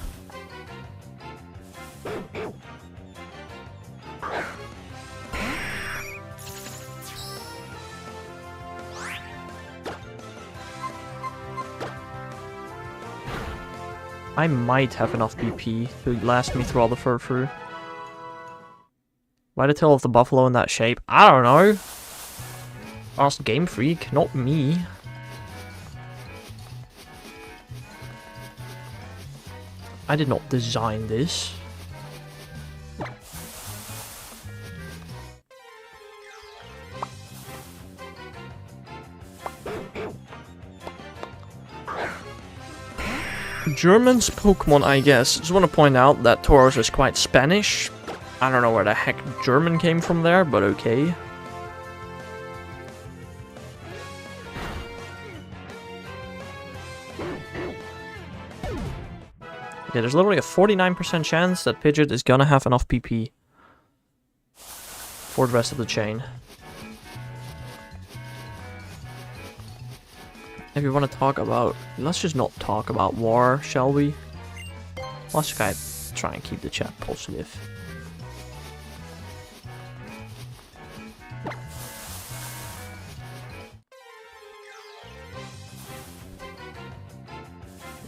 I might have enough BP to last me through all the Furfrou. Why the tail of the buffalo in that shape? I don't know. Ask Game Freak, not me. I did not design this. German's Pokemon, I guess. Just want to point out that Tauros is quite Spanish. I don't know where the heck German came from there, but okay. Okay, there's literally a 49% chance that Pidgeot is gonna have enough PP for the rest of the chain. If you want to talk about... Let's just not talk about war, shall we? Let's try and keep the chat positive.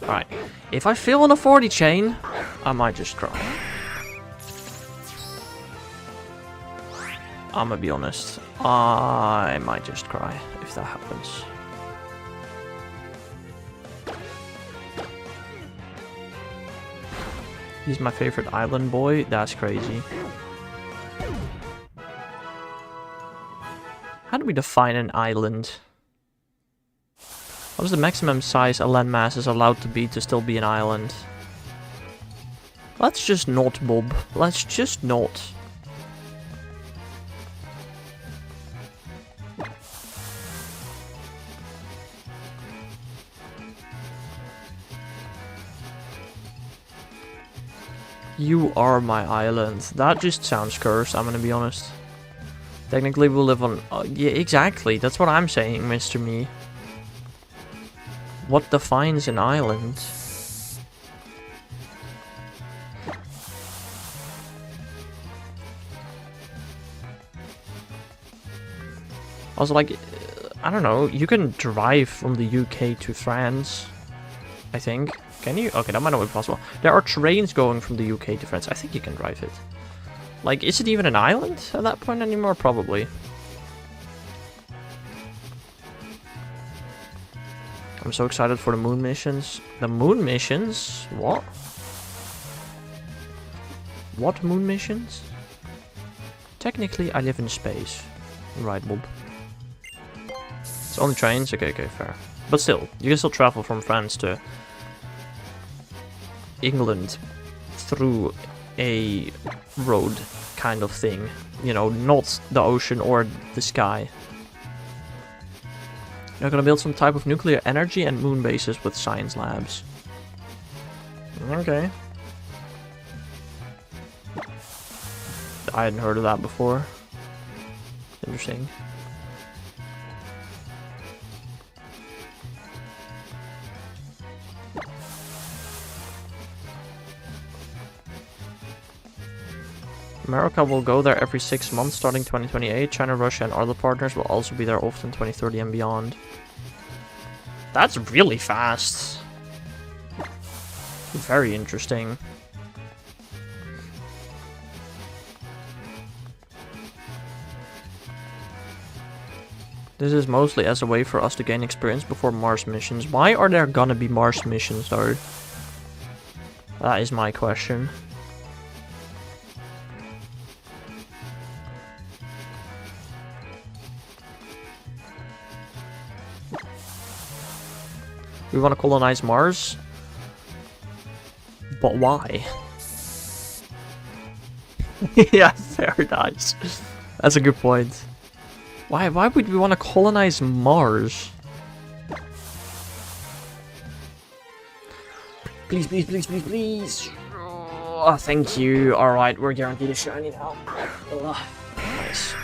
Alright, if I fail on a 40 chain, I might just cry. I'm gonna be honest, I might just cry if that happens. He's my favorite island boy, that's crazy. How do we define an island? What is the maximum size a landmass is allowed to be to still be an island? Let's just not, Bob. Let's just not. You are my island. That just sounds cursed, I'm gonna be honest. Technically we live on... yeah, exactly. That's what I'm saying, Mr. Me. What defines an island? Also, like, I don't know, you can drive from the UK to France, I think. Can you? Okay, that might not be possible. There are trains going from the UK to France. I think you can drive it. Like, is it even an island at that point anymore? Probably. I'm so excited for the moon missions. The moon missions? What? What moon missions? Technically, I live in space. Right, Bob. It's only trains? Okay, fair. But still, you can still travel from France to England through a road kind of thing. You know, not the ocean or the sky. They're gonna build some type of nuclear energy and moon bases with science labs. Okay. I hadn't heard of that before. Interesting. America will go there every 6 months starting 2028. China, Russia, and other partners will also be there often 2030 and beyond. That's really fast. Very interesting. This is mostly as a way for us to gain experience before Mars missions. Why are there gonna be Mars missions though? That is my question. We want to colonize Mars? But why? Yeah, very nice. That's a good point. Why would we want to colonize Mars? Please, please, please, please, please. Oh, thank you. Alright, we're guaranteed a shiny now. Ugh. Nice.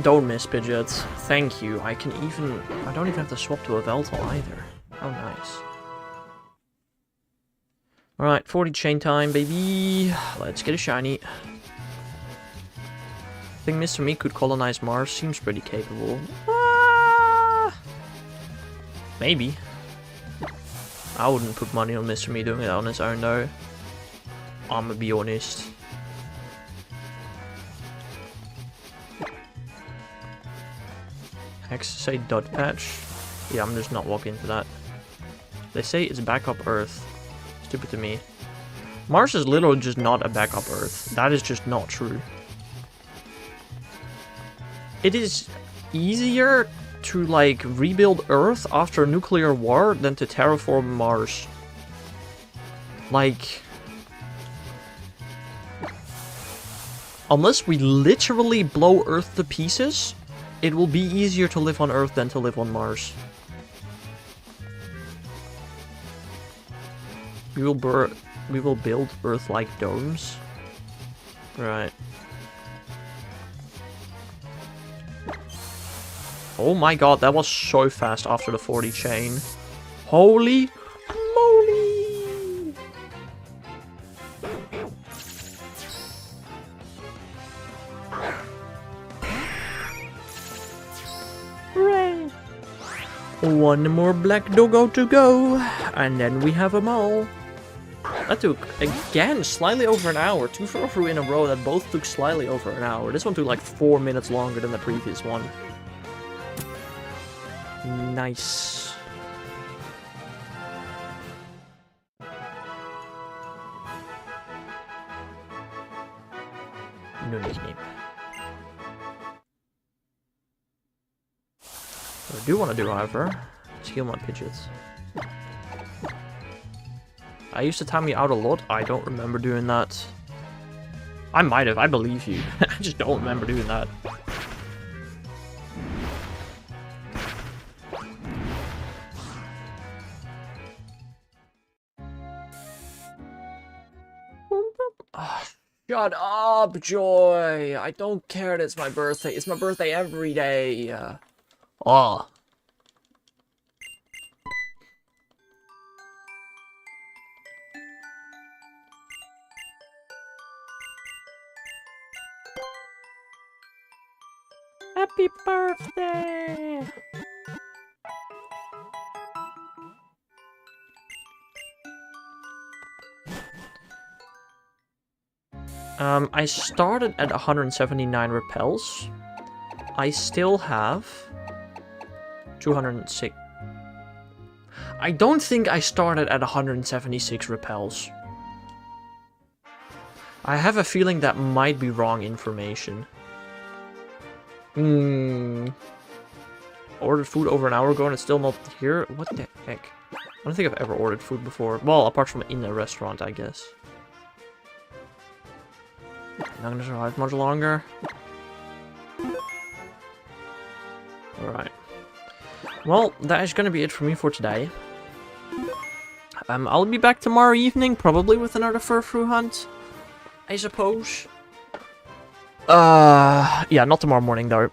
Don't miss Pidgeots. Thank you. I don't even have to swap to a Veltal either. Oh, nice. Alright, 40 chain time, baby. Let's get a shiny. I think Mr. Me could colonize Mars. Seems pretty capable. Maybe. I wouldn't put money on Mr. Me doing it on his own, though. I'ma be honest. Hex say dot patch. Yeah, I'm just not walking into that. They say it's backup Earth. Stupid to me. Mars is literally just not a backup Earth. That is just not true. It is easier to like rebuild Earth after a nuclear war than to terraform Mars. Like, unless we literally blow Earth to pieces, it will be easier to live on Earth than to live on Mars. We will build Earth-like domes. Right. Oh my god, that was so fast after the 40 chain. Holy moly! Hooray! One more black doggo to go, and then we have them all. That took, again, slightly over an hour. 2 Furfrou in a row that both took slightly over an hour. This one took like 4 minutes longer than the previous one. Nice. No nickname. What I do want to do, however, is heal my Pidgeots. I used to time you out a lot. I don't remember doing that. I might have. I believe you. I just don't remember doing that. Oh, shut up, Joy. I don't care that it's my birthday. It's my birthday every day. Oh. Happy birthday! I started at 179 repels. I still have 206. I don't think I started at 176 repels. I have a feeling that might be wrong information. Ordered food over an hour ago and it's still not here? What the heck? I don't think I've ever ordered food before. Well, apart from in a restaurant, I guess. Not gonna survive much longer. Alright. Well, that is gonna be it for me for today. I'll be back tomorrow evening, probably with another Furfrou hunt, I suppose. Yeah, not tomorrow morning though.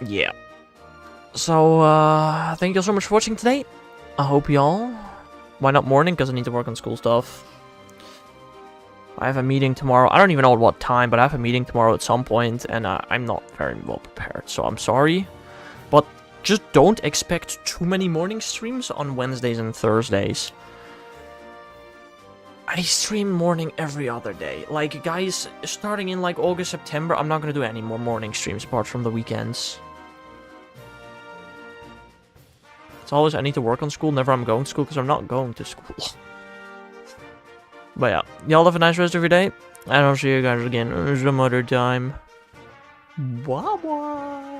Yeah. So, thank you so much for watching today. I hope y'all... Why not morning? Because I need to work on school stuff. I have a meeting tomorrow. I don't even know at what time, but I have a meeting tomorrow at some point, and I'm not very well prepared, so I'm sorry. But just don't expect too many morning streams on Wednesdays and Thursdays. I stream morning every other day. Like, guys, starting in like August, September, I'm not gonna do any more morning streams apart from the weekends. It's always I need to work on school, never I'm going to school, because I'm not going to school. But yeah, y'all have a nice rest of your day, and I'll see you guys again some other time. Bye bye.